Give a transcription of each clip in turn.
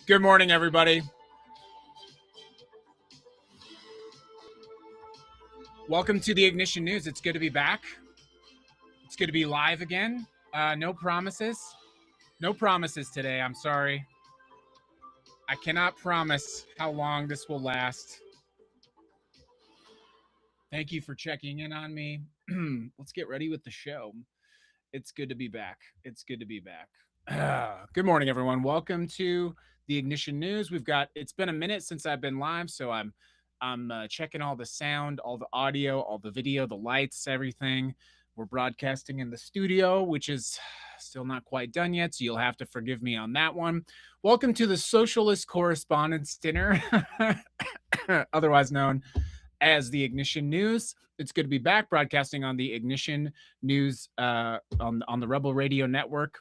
Good morning, everybody. Welcome to the Ignition News. It's good to be back. It's good to be live again. No promises. No promises today. I'm sorry. I cannot promise how long this will last. Thank you for checking in on me. Let's get ready with the show. It's good to be back. It's good to be back. Good morning, everyone. Welcome to the Ignition News. It's been a minute since I've been live, so I'm checking all the sound, all the audio, all the video, the lights, everything. We're broadcasting in the studio, which is still not quite done yet, so you'll have to forgive me on that one. Welcome to the Socialist Correspondence Dinner, otherwise known as the Ignition News. It's good to be back broadcasting on the Ignition News on the Rebel Radio Network.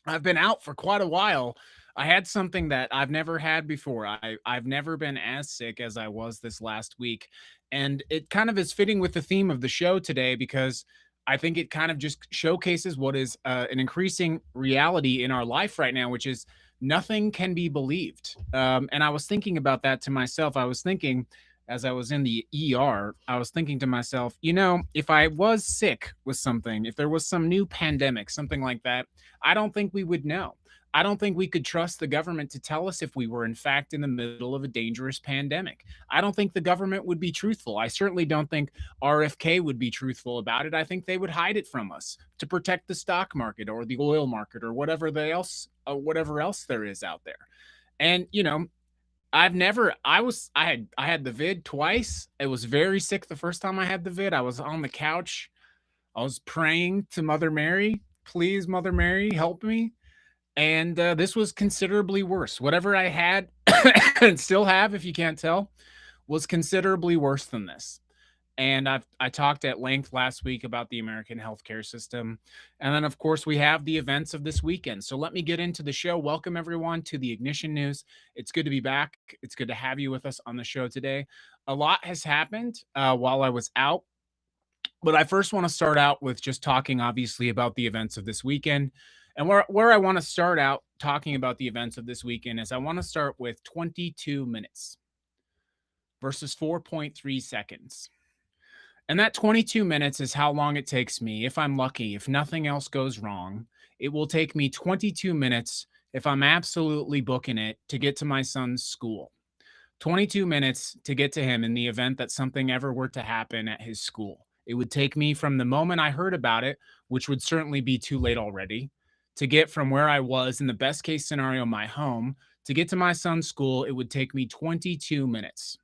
I've been out for quite a while. I had something that I've never had before. I've never been as sick as I was this last week. And it kind of is fitting with the theme of the show today because I think it kind of just showcases what is an increasing reality in our life right now, which is nothing can be believed. And I was thinking about that to myself. I was thinking, as I was in the ER, I was thinking to myself, if I was sick with something, if there was some new pandemic, something like that, I don't think we would know. I don't think we could trust the government to tell us if we were, in fact, in the middle of a dangerous pandemic. I don't think the government would be truthful. I certainly don't think RFK would be truthful about it. I think they would hide it from us to protect the stock market or the oil market or whatever else there is out there. And, I had the vid twice. I was very sick the first time I had the vid. I was on the couch. I was praying to Mother Mary, please, Mother Mary, help me. And this was considerably worse. Whatever I had and still have, if you can't tell, was considerably worse than this. And I talked at length last week about the American healthcare system. And then, of course, we have the events of this weekend. So let me get into the show. Welcome, everyone, to the Ignition News. It's good to be back. It's good to have you with us on the show today. A lot has happened while I was out. But I first want to start out with just talking, obviously, about the events of this weekend. And where I want to start out talking about the events of this weekend is I want to start with 22 minutes versus 4.3 seconds. And that 22 minutes is how long it takes me, if I'm lucky, if nothing else goes wrong. It will take me 22 minutes, if I'm absolutely booking it, to get to my son's school. 22 minutes to get to him in the event that something ever were to happen at his school. It would take me from the moment I heard about it, which would certainly be too late already, to get from where I was in the best case scenario, my home, to get to my son's school. It would take me 22 minutes.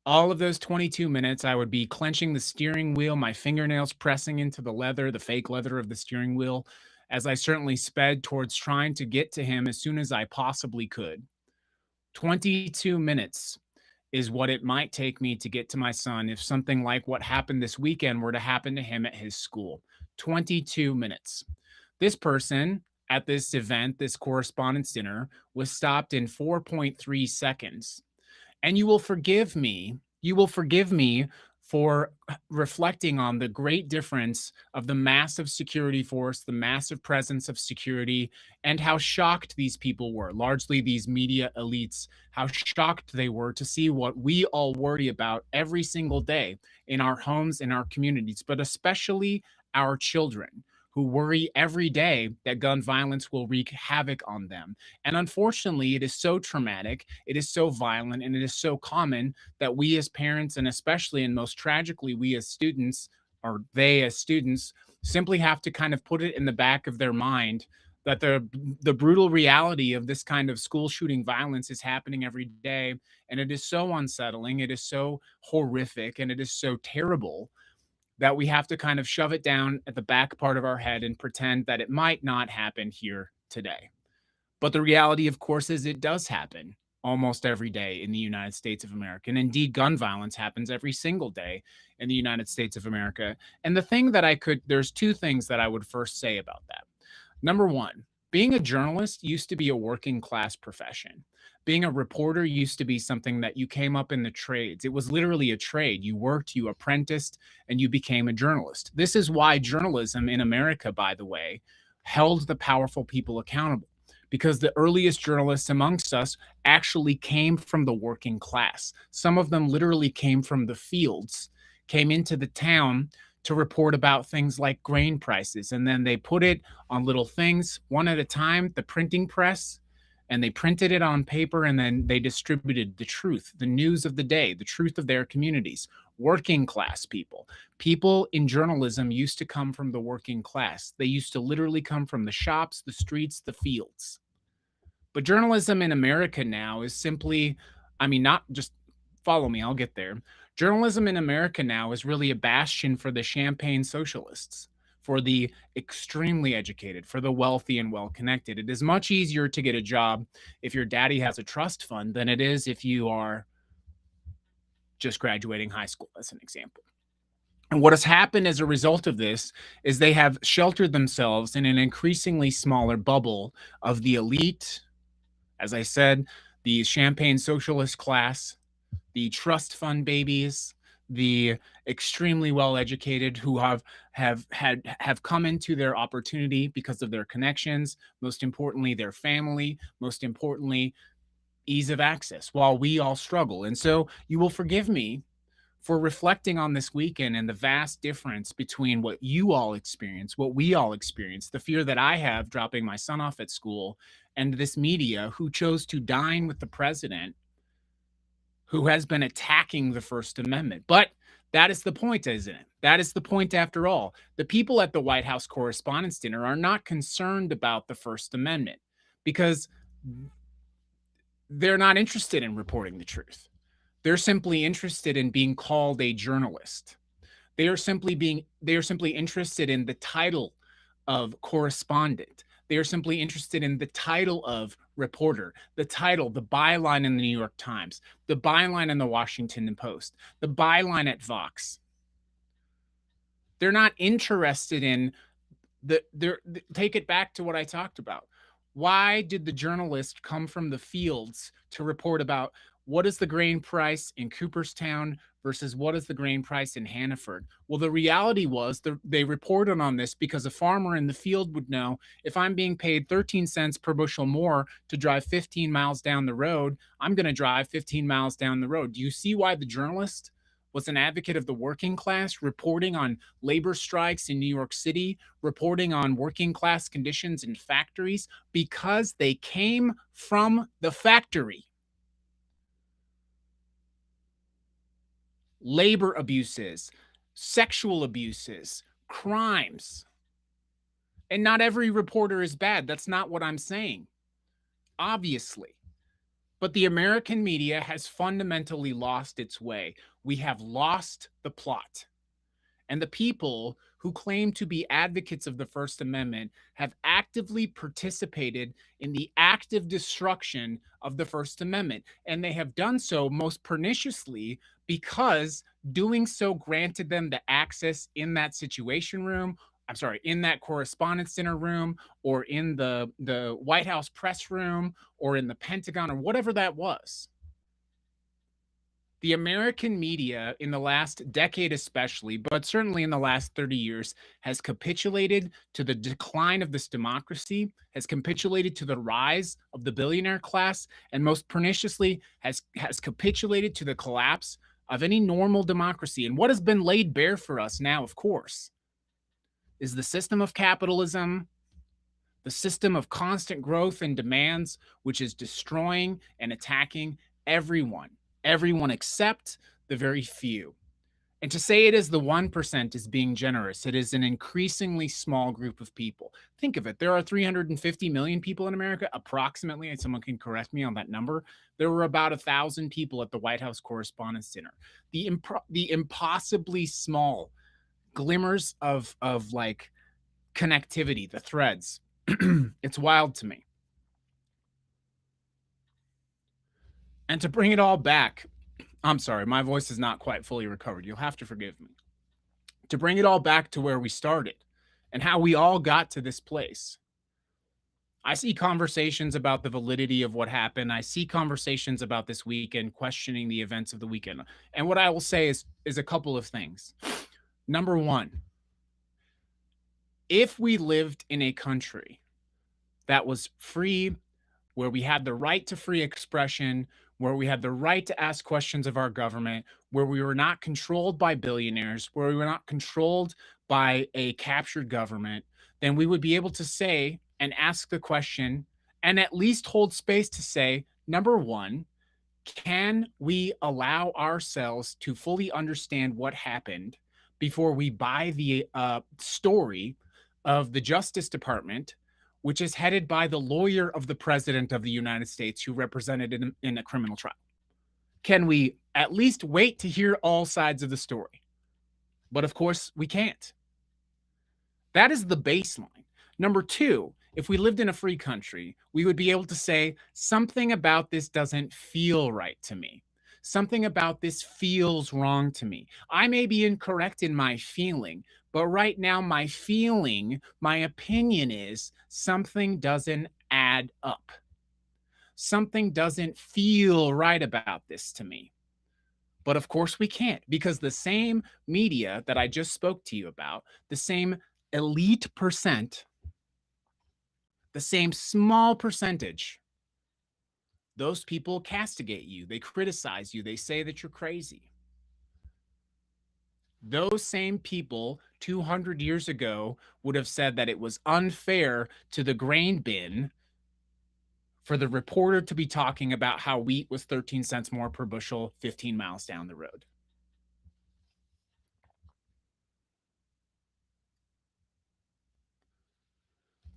All of those 22 minutes, I would be clenching the steering wheel, my fingernails pressing into the leather, the fake leather of the steering wheel, as I certainly sped towards trying to get to him as soon as I possibly could. 22 minutes is what it might take me to get to my son if something like what happened this weekend were to happen to him at his school. 22 minutes. This person at this event, this correspondence dinner, was stopped in 4.3 seconds. And you will forgive me for reflecting on the great difference of the massive security force, the massive presence of security, and how shocked these people were, largely these media elites, how shocked they were to see what we all worry about every single day in our homes, in our communities, but especially our children, who worry every day that gun violence will wreak havoc on them. And unfortunately, it is so traumatic, it is so violent, and it is so common that we as parents, and especially and most tragically, we as students, or they as students, simply have to kind of put it in the back of their mind that the brutal reality of this kind of school shooting violence is happening every day. And it is so unsettling, it is so horrific, and it is so terrible that we have to kind of shove it down at the back part of our head and pretend that it might not happen here today. But the reality, of course, is it does happen almost every day in the United States of America. And indeed, gun violence happens every single day in the United States of America. And there's two things that I would first say about that. Number one, being a journalist used to be a working class profession. Being a reporter used to be something that you came up in the trades. It was literally a trade. You worked, you apprenticed, and you became a journalist. This is why journalism in America, by the way, held the powerful people accountable. because the earliest journalists amongst us actually came from the working class. Some of them literally came from the fields, came into the town to report about things like grain prices. And then they put it on little things one at a time, the printing press, and they printed it on paper, and then they distributed the truth, the news of the day, the truth of their communities. Working class people. People in journalism used to come from the working class. They used to literally come from the shops, the streets, the fields. But journalism in America now is simply, I mean, not just follow me, I'll get there. Journalism in America now is really a bastion for the champagne socialists, for the extremely educated, for the wealthy and well connected. It is much easier to get a job if your daddy has a trust fund than it is if you are just graduating high school, as an example. And what has happened as a result of this is they have sheltered themselves in an increasingly smaller bubble of the elite, as I said, the champagne socialist class, the trust fund babies, the extremely well educated who have come into their opportunity because of their connections, most importantly their family, most importantly ease of access, while we all struggle. And so you will forgive me for reflecting on this weekend and the vast difference between what you all experience, what we all experience, the fear that I have dropping my son off at school, and this media who chose to dine with the president who has been attacking the First Amendment. But that is the point, isn't it? That is the point after all. The people at the White House Correspondents' Dinner are not concerned about the First Amendment because they're not interested in reporting the truth. They're simply interested in being called a journalist. They are simply interested in the title of correspondent. They are simply interested in the title of reporter, the title, the byline in the New York Times, the byline in the Washington Post, the byline at Vox. They're not interested in take it back to what I talked about. Why did the journalist come from the fields to report about what is the grain price in Cooperstown versus what is the grain price in Hannaford? Well, the reality was they reported on this because a farmer in the field would know, if I'm being paid 13 cents per bushel more to drive 15 miles down the road, I'm going to drive 15 miles down the road. Do you see why the journalist was an advocate of the working class, reporting on labor strikes in New York City, reporting on working class conditions in factories? Because they came from the factory. Labor abuses, sexual abuses, crimes. And not every reporter is bad. That's not what I'm saying, obviously. But the American media has fundamentally lost its way. We have lost the plot. And the people who claim to be advocates of the First Amendment have actively participated in the active destruction of the First Amendment. And they have done so most perniciously because doing so granted them the access in that situation room. I'm sorry, in that Correspondents' Dinner room, or in the White House press room, or in the Pentagon, or whatever that was. The American media in the last decade especially, but certainly in the last 30 years, has capitulated to the decline of this democracy, has capitulated to the rise of the billionaire class, and most perniciously has capitulated to the collapse of any normal democracy. And what has been laid bare for us now, of course, is the system of capitalism, the system of constant growth and demands, which is destroying and attacking everyone except the very few. And to say it is the 1% is being generous. It is an increasingly small group of people. Think of it. There are 350 million people in America, approximately, and someone can correct me on that number. There were about 1,000 people at the White House Correspondents' Dinner. The impossibly small glimmers of like connectivity, the threads. It's wild to me. And to bring it all back, I'm sorry, my voice is not quite fully recovered. You'll have to forgive me. To bring it all back to where we started and how we all got to this place. I see conversations about the validity of what happened. I see conversations about this weekend, questioning the events of the weekend. And what I will say is a couple of things. Number one, if we lived in a country that was free, where we had the right to free expression, where we had the right to ask questions of our government, where we were not controlled by billionaires, where we were not controlled by a captured government, then we would be able to say and ask the question and at least hold space to say, number one, can we allow ourselves to fully understand what happened before we buy the story of the Justice Department, which is headed by the lawyer of the President of the United States who represented in a criminal trial? Can we at least wait to hear all sides of the story? But of course, we can't. That is the baseline. Number two, if we lived in a free country, we would be able to say, something about this doesn't feel right to me. Something about this feels wrong to me. I may be incorrect in my feeling, but right now, my feeling, my opinion is something doesn't add up. Something doesn't feel right about this to me. But of course, we can't, because the same media that I just spoke to you about, the same elite percent, the same small percentage, those people castigate you, they criticize you, they say that you're crazy. Those same people 200 years ago would have said that it was unfair to the grain bin for the reporter to be talking about how wheat was 13 cents more per bushel 15 miles down the road.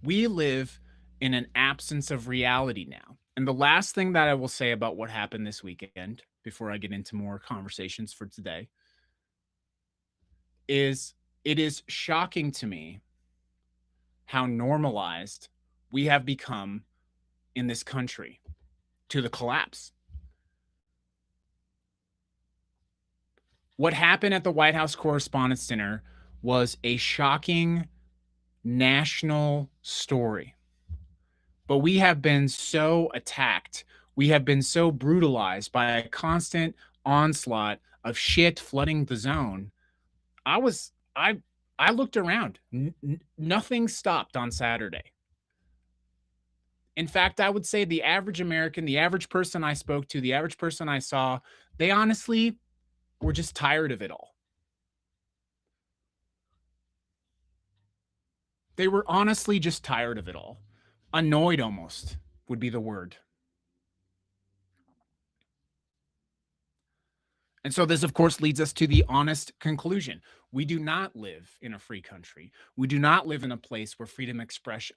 We live in an absence of reality now. And the last thing that I will say about what happened this weekend, before I get into more conversations for today, is it is shocking to me how normalized we have become in this country to the collapse. What happened at the White House Correspondents' Dinner was a shocking national story. But we have been so attacked. We have been so brutalized by a constant onslaught of shit flooding the zone. I looked around. Nothing stopped on Saturday. In fact, I would say the average American, the average person I spoke to, the average person I saw, they honestly were just tired of it all. They were honestly just tired of it all. Annoyed almost would be the word. And so this, of course, leads us to the honest conclusion. We do not live in a free country. We do not live in a place where freedom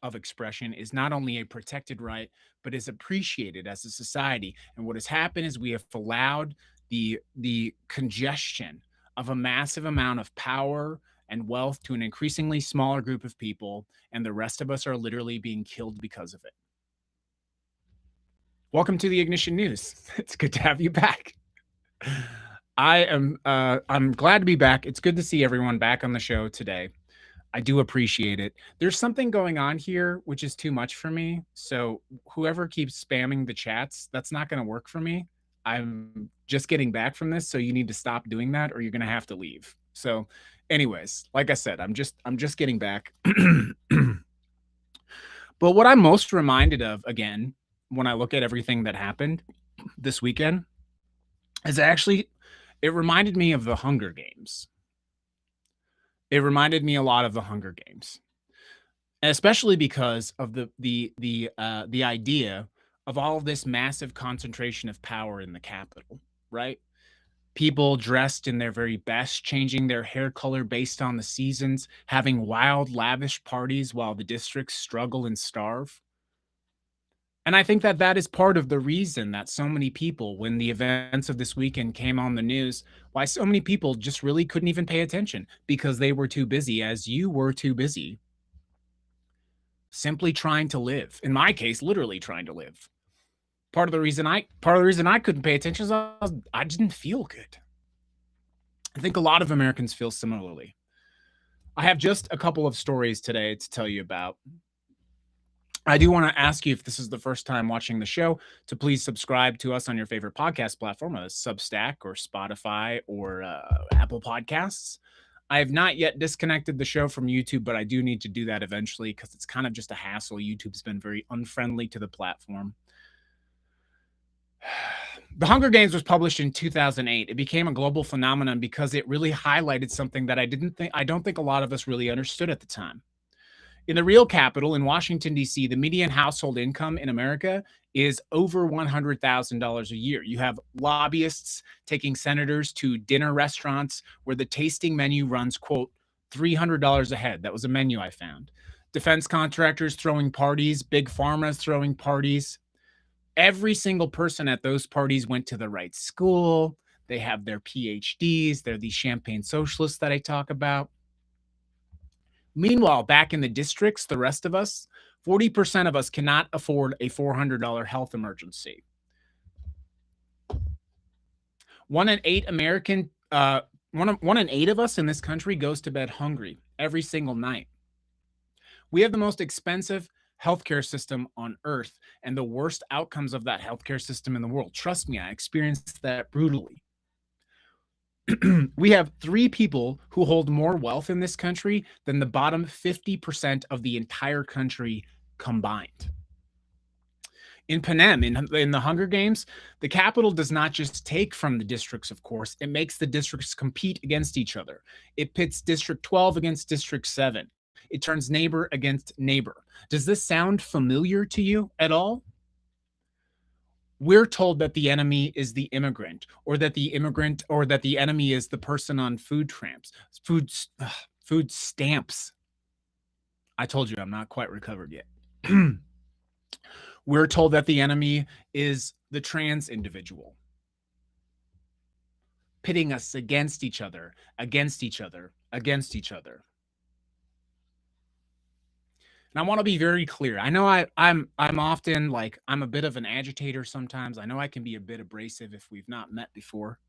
of expression is not only a protected right, but is appreciated as a society. And what has happened is we have allowed the congestion of a massive amount of power and wealth to an increasingly smaller group of people, and the rest of us are literally being killed because of it. Welcome to the Ignition News. It's good to have you back. I'm glad to be back. It's good to see everyone back on the show today. I do appreciate it. There's something going on here which is too much for me. So whoever keeps spamming the chats, that's not going to work for me. I'm just getting back from this, so you need to stop doing that or you're going to have to leave. So anyways, like I said, I'm just getting back. But what I'm most reminded of, again, when I look at everything that happened this weekend, is actually, it reminded me of the Hunger Games. It reminded me a lot of the Hunger Games, especially because of the idea of all of this massive concentration of power in the Capitol, right? People dressed in their very best, changing their hair color based on the seasons, having wild, lavish parties while the districts struggle and starve. And I think that that is part of the reason that so many people, when the events of this weekend came on the news, why so many people just really couldn't even pay attention because they were too busy, as you were too busy, simply trying to live. In my case, literally trying to live. Part of the reason I couldn't pay attention is I didn't feel good. I think a lot of Americans feel similarly. I have just a couple of stories today to tell you about. I do want to ask you, if this is the first time watching the show, to please subscribe to us on your favorite podcast platform, Substack or Spotify or Apple Podcasts. I have not yet disconnected the show from YouTube, but I do need to do that eventually because it's kind of just a hassle. YouTube's been very unfriendly to the platform. The Hunger Games was published in 2008. It became a global phenomenon because it really highlighted something that I don't think a lot of us really understood at the time. In the real capital, in Washington, D.C., the median household income in America is over $100,000 a year. You have lobbyists taking senators to dinner restaurants where the tasting menu runs, quote, $300 a head. That was a menu I found. Defense contractors throwing parties, big pharmas throwing parties. Every single person at those parties went to the right school. They have their PhDs. They're these champagne socialists that I talk about. Meanwhile, back in the districts, the rest of us, 40% of us cannot afford a $400 health emergency. 1 in 8 of us in this country goes to bed hungry every single night. We have the most expensive healthcare system on earth and the worst outcomes of that healthcare system in the world. Trust me, I experienced that brutally. We have 3 people who hold more wealth in this country than the bottom 50% of the entire country combined. In Panem, in the Hunger Games, the capital does not just take from the districts, of course. It makes the districts compete against each other. It pits District 12 against District 7. It turns neighbor against neighbor. Does this sound familiar to you at all? We're told that the enemy is the immigrant, or that the enemy is the person on food stamps. I told you I'm not quite recovered yet. We're told that the enemy is the trans individual, pitting us against each other, against each other, against each other. And I want to be very clear. I know I'm often like, I'm a bit of an agitator sometimes. I know I can be a bit abrasive if we've not met before.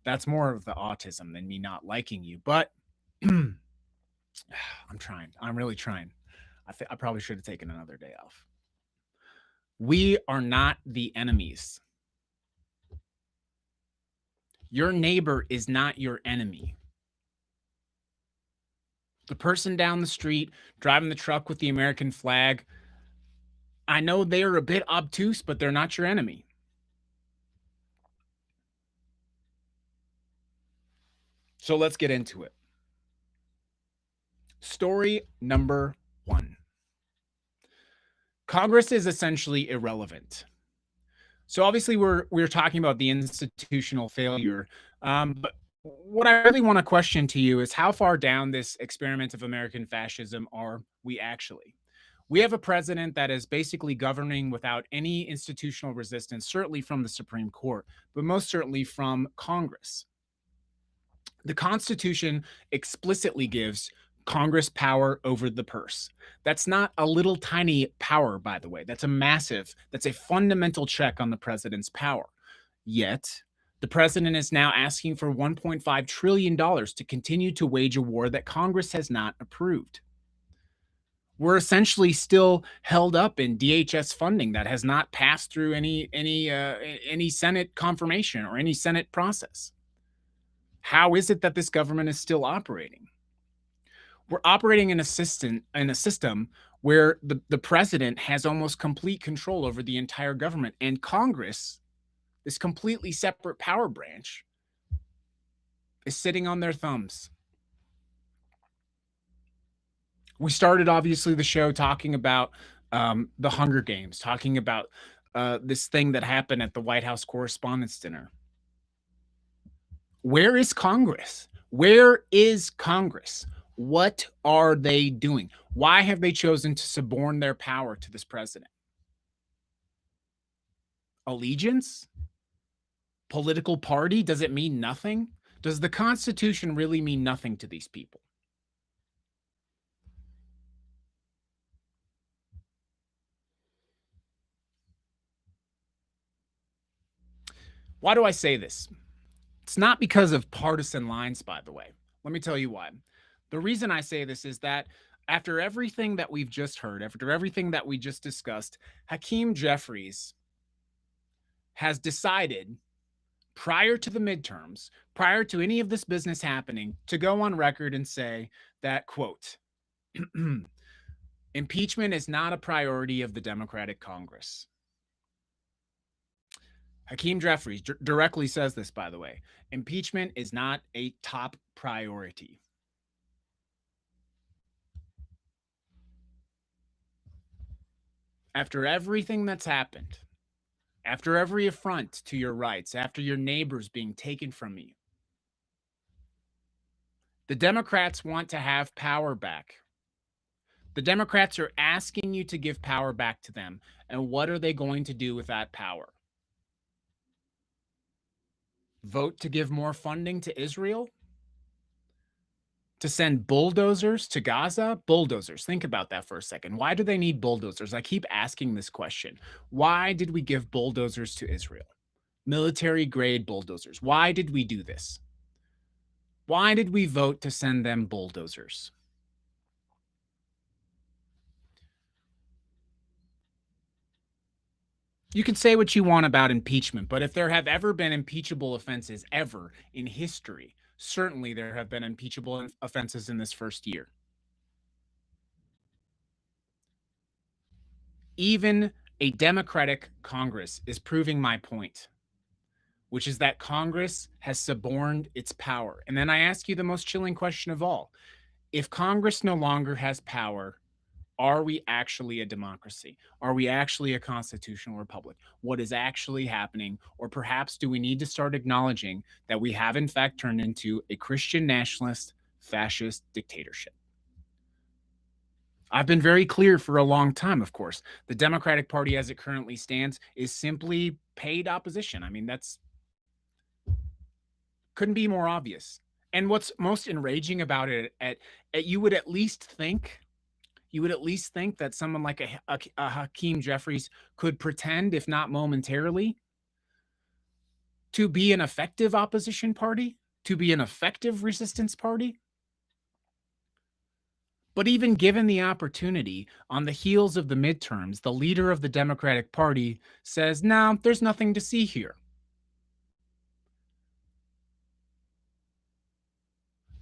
That's more of the autism than me not liking you. But I'm trying. I'm really trying. I probably should have taken another day off. We are not the enemies. Your neighbor is not your enemy. The person down the street driving the truck with the American flag, I know they're a bit obtuse, but they're not your enemy. So let's get into it. Story number 1. Congress is essentially irrelevant. So obviously we're talking about the institutional failure, but what I really want to question to you is how far down this experiment of American fascism are we actually? We have a president that is basically governing without any institutional resistance, certainly from the Supreme Court, but most certainly from Congress. The Constitution explicitly gives Congress power over the purse. That's not a little tiny power, by the way. That's a fundamental check on the president's power. Yet, the president is now asking for $1.5 trillion to continue to wage a war that Congress has not approved. We're essentially still held up in DHS funding that has not passed through any Senate confirmation or any Senate process. How is it that this government is still operating? We're operating in a system where the president has almost complete control over the entire government, and Congress, this completely separate power branch, is sitting on their thumbs. We started, obviously, the show talking about the Hunger Games, talking about this thing that happened at the White House Correspondents' Dinner. Where is Congress? Where is Congress? What are they doing? Why have they chosen to suborn their power to this president? Allegiance? Political party? Does it mean nothing? Does the Constitution really mean nothing to these people? Why do I say this? It's not because of partisan lines, by the way. Let me tell you why. The reason I say this is that after everything that we've just heard, after everything that we just discussed, Hakeem Jeffries has decided prior to the midterms, prior to any of this business happening, to go on record and say that, quote, impeachment is not a priority of the Democratic Congress. Hakeem Jeffries directly says this, by the way. Impeachment is not a top priority. After everything that's happened, after every affront to your rights, after your neighbors being taken from you, the Democrats want to have power back. The Democrats are asking you to give power back to them. And what are they going to do with that power? Vote to give more funding to Israel? To send bulldozers to Gaza? Bulldozers. Think about that for a second. Why do they need bulldozers? I keep asking this question. Why did we give bulldozers to Israel? Military grade bulldozers. Why did we do this? Why did we vote to send them bulldozers? You can say what you want about impeachment, but if there have ever been impeachable offenses ever in history, certainly there have been impeachable offenses in this first year. Even a Democratic Congress is proving my point, which is that Congress has suborned its power. And then I ask you the most chilling question of all. If Congress no longer has power, are we actually a democracy? Are we actually a constitutional republic? What is actually happening? Or perhaps do we need to start acknowledging that we have in fact turned into a Christian nationalist fascist dictatorship? I've been very clear for a long time, of course. The Democratic Party as it currently stands is simply paid opposition. I mean, that's couldn't be more obvious. And what's most enraging about it, you would at least think that someone like a Hakeem Jeffries could pretend, if not momentarily, to be an effective opposition party, to be an effective resistance party. But even given the opportunity, on the heels of the midterms, the leader of the Democratic Party says, no, there's nothing to see here.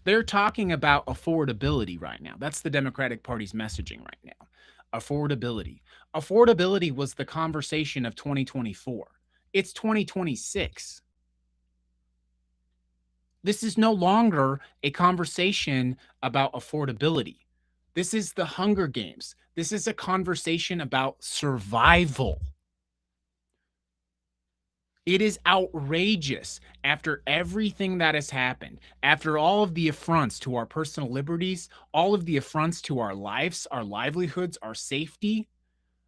They're talking about affordability right now. That's the Democratic Party's messaging right now. Affordability. Affordability was the conversation of 2024. It's 2026. This is no longer a conversation about affordability. This is the Hunger Games. This is a conversation about survival. It is outrageous after everything that has happened, after all of the affronts to our personal liberties, all of the affronts to our lives, our livelihoods, our safety,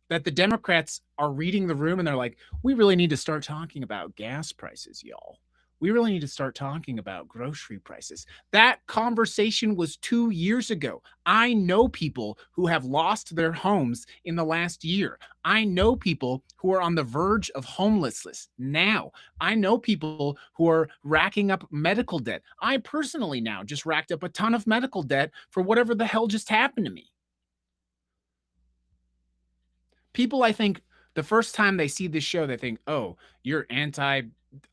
that the Democrats are reading the room and they're like, we really need to start talking about gas prices, y'all. We really need to start talking about grocery prices. That conversation was 2 years ago. I know people who have lost their homes in the last year. I know people who are on the verge of homelessness now. I know people who are racking up medical debt. I personally now just racked up a ton of medical debt for whatever the hell just happened to me. People, I think, the first time they see this show, they think, oh, you're anti,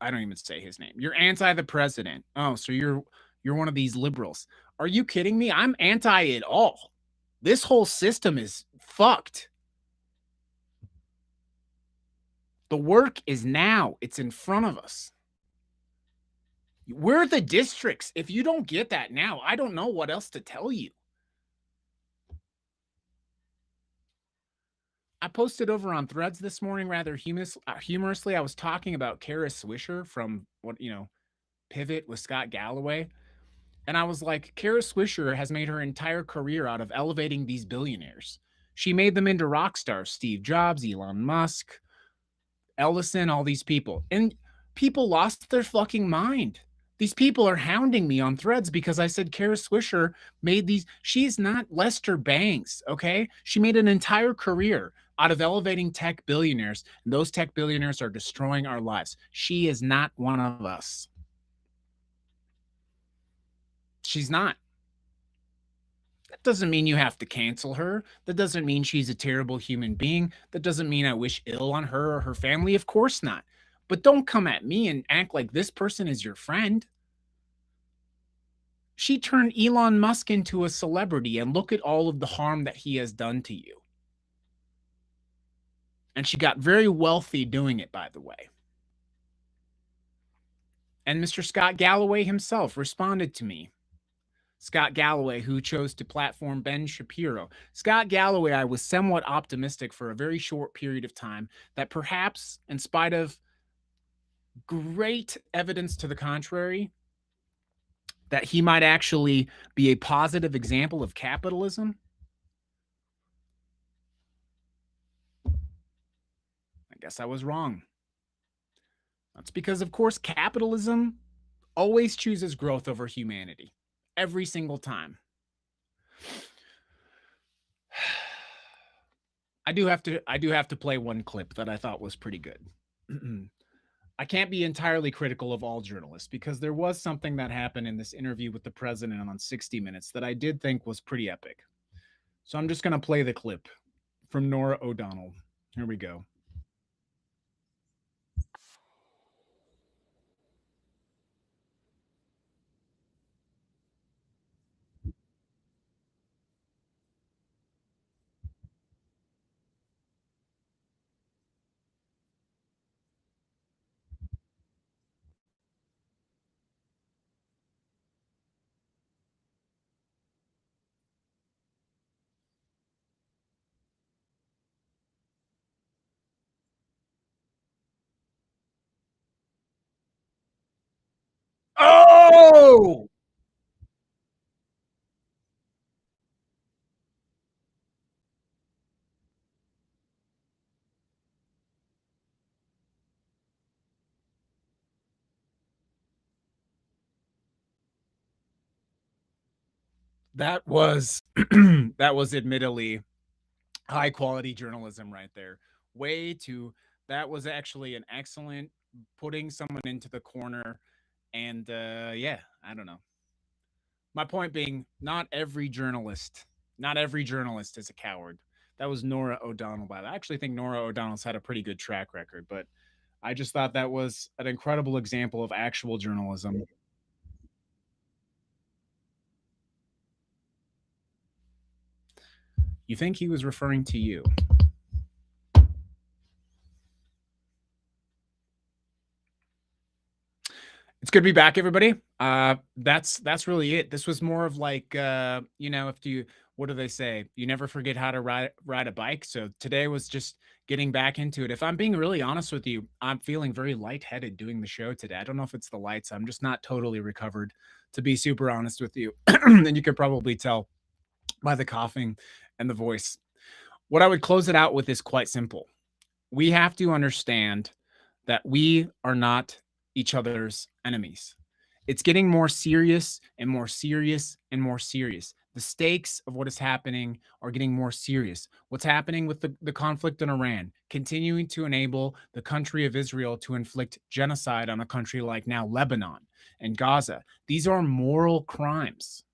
I don't even say his name. You're anti the president. Oh, so you're one of these liberals. Are you kidding me? I'm anti it all. This whole system is fucked. The work is now. It's in front of us. We're the districts. If you don't get that now, I don't know what else to tell you. I posted over on Threads this morning rather humorously. I was talking about Kara Swisher from Pivot with Scott Galloway. And I was like, Kara Swisher has made her entire career out of elevating these billionaires. She made them into rock stars, Steve Jobs, Elon Musk, Ellison, all these people. And people lost their fucking mind. These people are hounding me on Threads because I said Kara Swisher made these. She's not Lester Bangs, okay? She made an entire career out of elevating tech billionaires, and those tech billionaires are destroying our lives. She is not one of us. She's not. That doesn't mean you have to cancel her. That doesn't mean she's a terrible human being. That doesn't mean I wish ill on her or her family. Of course not. But don't come at me and act like this person is your friend. She turned Elon Musk into a celebrity, and look at all of the harm that he has done to you. And she got very wealthy doing it, by the way. And Mr. Scott Galloway himself responded to me. Scott Galloway, who chose to platform Ben Shapiro. Scott Galloway, I was somewhat optimistic for a very short period of time that perhaps, in spite of great evidence to the contrary, that he might actually be a positive example of capitalism. I guess I was wrong. That's because, of course, capitalism always chooses growth over humanity. Every single time. I do have to play one clip that I thought was pretty good. I can't be entirely critical of all journalists because there was something that happened in this interview with the president on 60 Minutes that I did think was pretty epic. So I'm just going to play the clip from Norah O'Donnell. Here we go. Oh! That was that was admittedly high quality journalism right there. Way too that was actually an excellent putting someone into the corner and yeah, I don't know. My point being not every journalist is a coward. That was Norah O'Donnell by the I actually think Norah O'Donnell's had a pretty good track record, but I just thought that was an incredible example of actual journalism. You think he was referring to you? It's good to be back, everybody. That's really it. This was more of like, if you what do they say? You never forget how to ride a bike. So today was just getting back into it. If I'm being really honest with you, I'm feeling very lightheaded doing the show today. I don't know if it's the lights. I'm just not totally recovered, to be super honest with you. And you could probably tell by the coughing and the voice. What I would close it out with is quite simple. We have to understand that we are not each other's enemies. It's getting more serious and more serious and more serious. The stakes of what is happening are getting more serious. What's happening with the conflict in Iran, continuing to enable the country of Israel to inflict genocide on a country like now Lebanon and Gaza. These are moral crimes.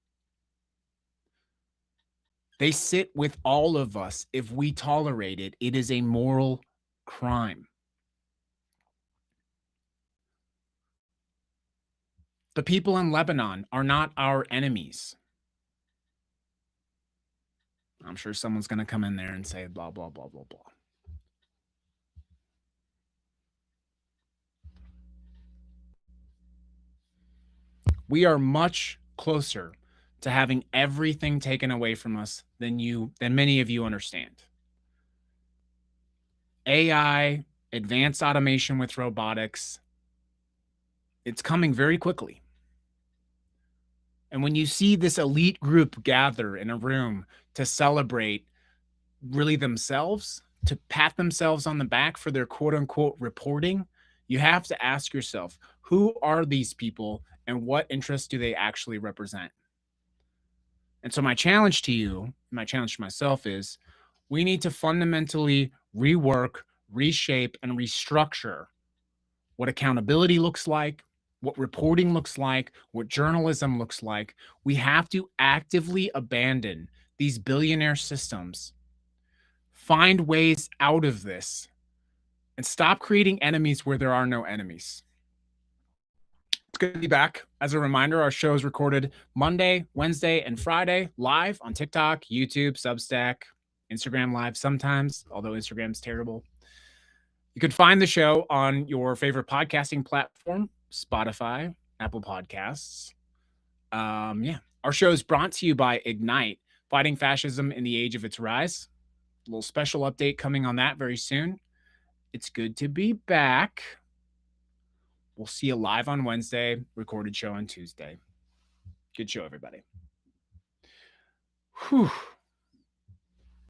They sit with all of us. If we tolerate it, it is a moral crime. The people in Lebanon are not our enemies. I'm sure someone's going to come in there and say blah, blah, blah, blah, blah. We are much closer to having everything taken away from us than many of you understand. AI, advanced automation with robotics, it's coming very quickly. And when you see this elite group gather in a room to celebrate really themselves, to pat themselves on the back for their quote unquote reporting, you have to ask yourself, who are these people and what interests do they actually represent? And so my challenge to you, my challenge to myself is we need to fundamentally rework, reshape, and restructure what accountability looks like, what reporting looks like, what journalism looks like. We have to actively abandon these billionaire systems, find ways out of this, and stop creating enemies where there are no enemies. It's good to be back. As a reminder, our show is recorded Monday, Wednesday, and Friday live on TikTok, YouTube, Substack, Instagram Live sometimes, although Instagram's terrible. You can find the show on your favorite podcasting platform, Spotify, Apple Podcasts. Our show is brought to you by Ignite, Fighting Fascism in the Age of Its Rise. A little special update coming on that very soon. It's good to be back. We'll see you live on Wednesday, recorded show on Tuesday. Good show, everybody. Whew.